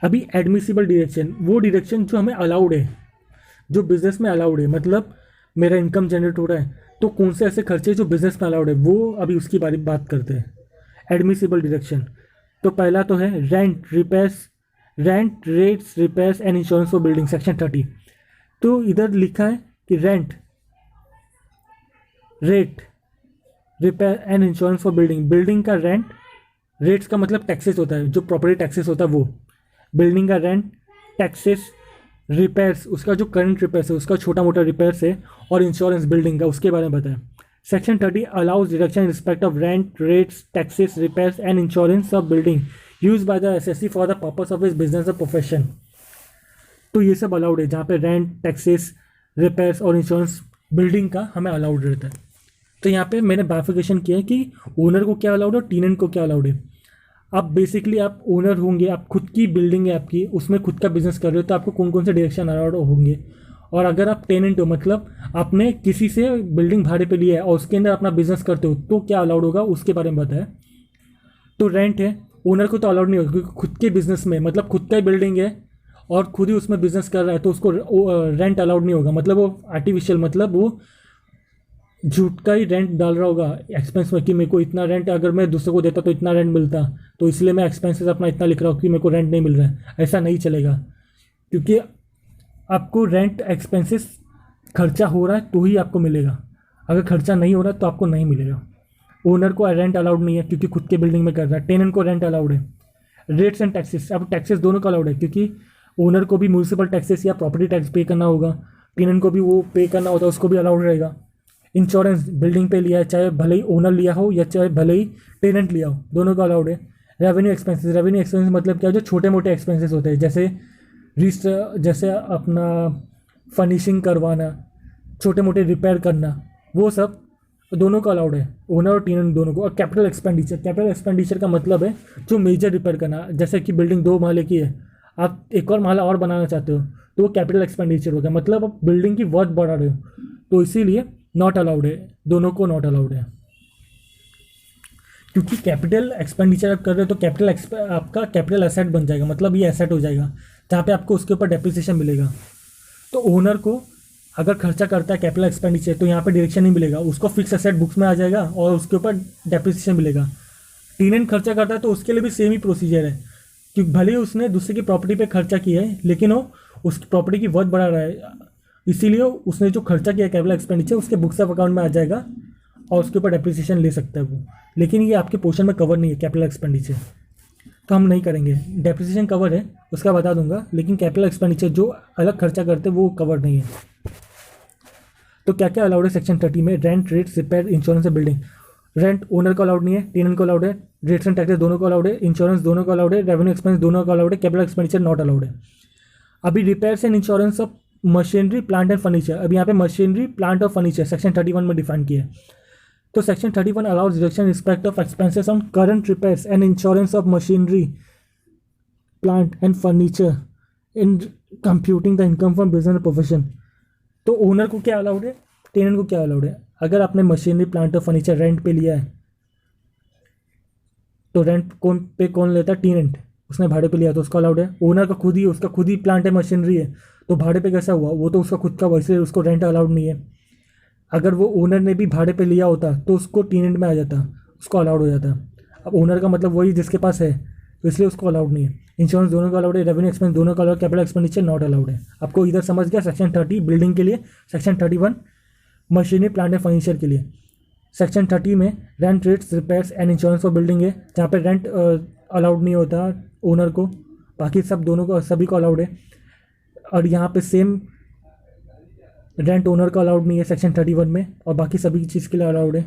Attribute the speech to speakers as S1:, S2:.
S1: अभी admissible deduction, वो deduction जो हमें अलाउड है, जो बिजनेस में अलाउड है, मतलब मेरा इनकम जनरेट हो रहा है तो कौन से ऐसे खर्चे जो बिजनेस में अलाउड है, वो अभी उसकी बात करते हैं। एडमिसिबल डिडक्शन तो पहला तो है rent, repairs, rent, rates, repairs and insurance for building, section 30। तो इधर लिखा है कि rent, rate, repair and insurance for building, building का रेंट, रेट्स का मतलब टैक्सेस होता है, जो प्रॉपर्टी टैक्सेस होता है वो, बिल्डिंग का रेंट, टैक्सेस, रिपेयर्स, उसका जो करंट रिपेयर्स है उसका छोटा मोटा रिपेयर्स है, और इंश्योरेंस बिल्डिंग का, उसके बारे में बताएं। Section 30 allows deduction in respect of rent, rates, taxes, repairs and insurance of building use by the assessee for the purpose of इस बिजनेस और प्रोफेशन। तो ये सब अलाउड है, जहाँ पे रेंट, टैक्सेस, रिपेयर्स और इंश्योरेंस बिल्डिंग का हमें अलाउड रहता है। तो यहाँ पे मैंने बाइफिकेशन किया है कि ओनर को क्या अलाउड है और टेनेंट को क्या अलाउड है। अब बेसिकली आप ओनर होंगे, आप खुद की बिल्डिंग है आपकी, उसमें खुद का बिजनेस कर रहे हो, तो आपको कौन कौन से डायरेक्शन अलाउड होंगे। और अगर आप टेनेंट हो, मतलब आपने किसी से बिल्डिंग भाड़े पे लिया है और उसके अंदर अपना बिजनेस करते हो, तो क्या अलाउड होगा उसके बारे में बताया। तो रेंट है, ओनर को तो अलाउड नहीं होगा क्योंकि खुद के बिजनेस में, मतलब खुद का ही बिल्डिंग है और खुद ही उसमें बिजनेस कर रहा है, तो उसको रेंट अलाउड नहीं होगा, मतलब वो आर्टिफिशियल, मतलब वो झूठ का ही रेंट डाल रहा होगा एक्सपेंस में कि मेरे को इतना रेंट, अगर मैं दूसरे को देता तो इतना रेंट मिलता, तो इसलिए मैं एक्सपेंसेस अपना इतना लिख रहा हूँ कि मेरे को रेंट नहीं मिल रहा है। ऐसा नहीं चलेगा, क्योंकि आपको रेंट एक्सपेंसेस खर्चा हो रहा है तो ही आपको मिलेगा, अगर खर्चा नहीं हो रहा तो आपको नहीं मिलेगा। ओनर को रेंट अलाउड नहीं है क्योंकि खुद के बिल्डिंग में कर रहा है, टेनेंट को रेंट अलाउड है। रेट्स एंड टैक्सेस, अब टैक्सेस दोनों का अलाउड है क्योंकि ओनर को भी म्यूनिसिपल टैक्सेस या प्रॉपर्टी टैक्स पे करना होगा, टेनेंट को भी वो पे करना होता है, उसको भी अलाउड रहेगा। इंश्योरेंस बिल्डिंग पे लिया है, चाहे भले ही ओनर लिया हो या चाहे भले ही टेनेंट लिया हो, दोनों का अलाउड है। रेवेन्यू एक्सपेंसेस, रेवेन्यू एक्सपेंसेस मतलब क्या, जो छोटे मोटे एक्सपेंसेस होते हैं, जैसे अपना फर्निशिंग करवाना, छोटे मोटे रिपेयर करना, वो सब दोनों का अलाउड है, ओनर और टेनेंट दोनों को। और कैपिटल एक्सपेंडिचर, कैपिटल एक्सपेंडिचर का मतलब है जो मेजर रिपेयर करना, जैसे कि बिल्डिंग 2 माले की है, आप एक और माला और बनाना चाहते हो, तो वो कैपिटल एक्सपेंडिचर हो गया, मतलब आप बिल्डिंग की वर्थ बढ़ा रहे हो, तो इसीलिए नॉट अलाउड है, दोनों को नॉट अलाउड है। क्योंकि कैपिटल एक्सपेंडिचर आप कर रहे हो तो आपका कैपिटल एसेट बन जाएगा, मतलब ये एसेट हो जाएगा जहाँ पे आपको उसके ऊपर डेप्रिसिएशन मिलेगा। तो ओनर को अगर खर्चा करता है कैपिटल एक्सपेंडिचर तो यहाँ पे डायरेक्शन नहीं मिलेगा, उसको फिक्स एसेट बुक्स में आ जाएगा और उसके ऊपर डेप्रिसिएशन मिलेगा। टेनेंट खर्चा करता है तो उसके लिए भी सेम ही प्रोसीजर है, क्योंकि भले ही उसने दूसरे की प्रॉपर्टी पे खर्चा किया है लेकिन वो उसकी प्रॉपर्टी की वर्थ बढ़ा रहा है, इसीलिए उसने जो खर्चा किया कैपिटल एक्सपेंडिचर उसके बुक्स ऑफ अकाउंट में आ जाएगा और उसके ऊपर डेप्रिसिएशन ले सकता है वो। लेकिन ये आपके पोर्शन में कवर नहीं है कैपिटल एक्सपेंडिचर, तो हम नहीं करेंगे। डेप्रिसिएशन कवर है उसका बता दूंगा, लेकिन कैपिटल एक्सपेंडिचर जो अलग खर्चा करते हैं वो कवर नहीं है। तो क्या क्या अलाउड है सेक्शन 30 में, रेंट, रेट्स, रिपेयर, इंश्योरेंस और बिल्डिंग। रेंट ओनर को अलाउड नहीं है, टेनेंट को अलाउड है, रेट्स एंड टैक्सेस दोनों को अलाउड है, इंश्योरेंस दोनों को अलाउड है, रेवेन्यू एक्सपेंस दोनों को अलाउड है, कैपिटल एक्सपेंडिचर नॉट अलाउड है। अभी repairs and insurance of machinery, plant and furniture, अब यहाँ पे मशीनरी, प्लांट और फर्नीचर सेक्शन 31 में डिफाइन किया है। तो section 31 allows deduction respect of expenses on current repairs and insurance of machinery, plant and furniture in computing the income from business profession. तो owner को क्या अलाउड है, टेनेंट को क्या अलाउड है। अगर आपने मशीनरी, प्लांट और फर्नीचर रेंट पे लिया है तो रेंट कौन लेता है, टेनेंट, उसने भाड़े पे लिया तो उसका अलाउड है। ओनर का खुद ही, उसका खुद ही प्लांट है, मशीनरी है, तो भाड़े पे कैसा हुआ, वो तो उसका खुद का, वैसे उसको रेंट अलाउड नहीं है। अगर वो ओनर ने भी भाड़े पे लिया होता तो उसको टेनेंट में आ जाता, उसको अलाउड हो जाता। अब ओनर का मतलब वही जिसके पास है, तो इसलिए उसको अलाउड नहीं है। इंश्योरेंस दोनों का अलाउड है, रेवेन्यू एक्सपेंस दोनों का allowed, capital expenditure not allowed है। आपको इधर समझ गया सेक्शन 30 बिल्डिंग के लिए, section 31 machinery, plant and furniture के लिए। सेक्शन 30 में rent, rates, repairs and insurance for building है, जहाँ पे रेंट अलाउड नहीं होता ओनर को, बाकी सब दोनों को, सभी को अलाउड है। और यहाँ पे सेम रेंट ओनर का अलाउड नहीं है सेक्शन 31 में, और बाकी सभी चीज़ के लिए अलाउड है।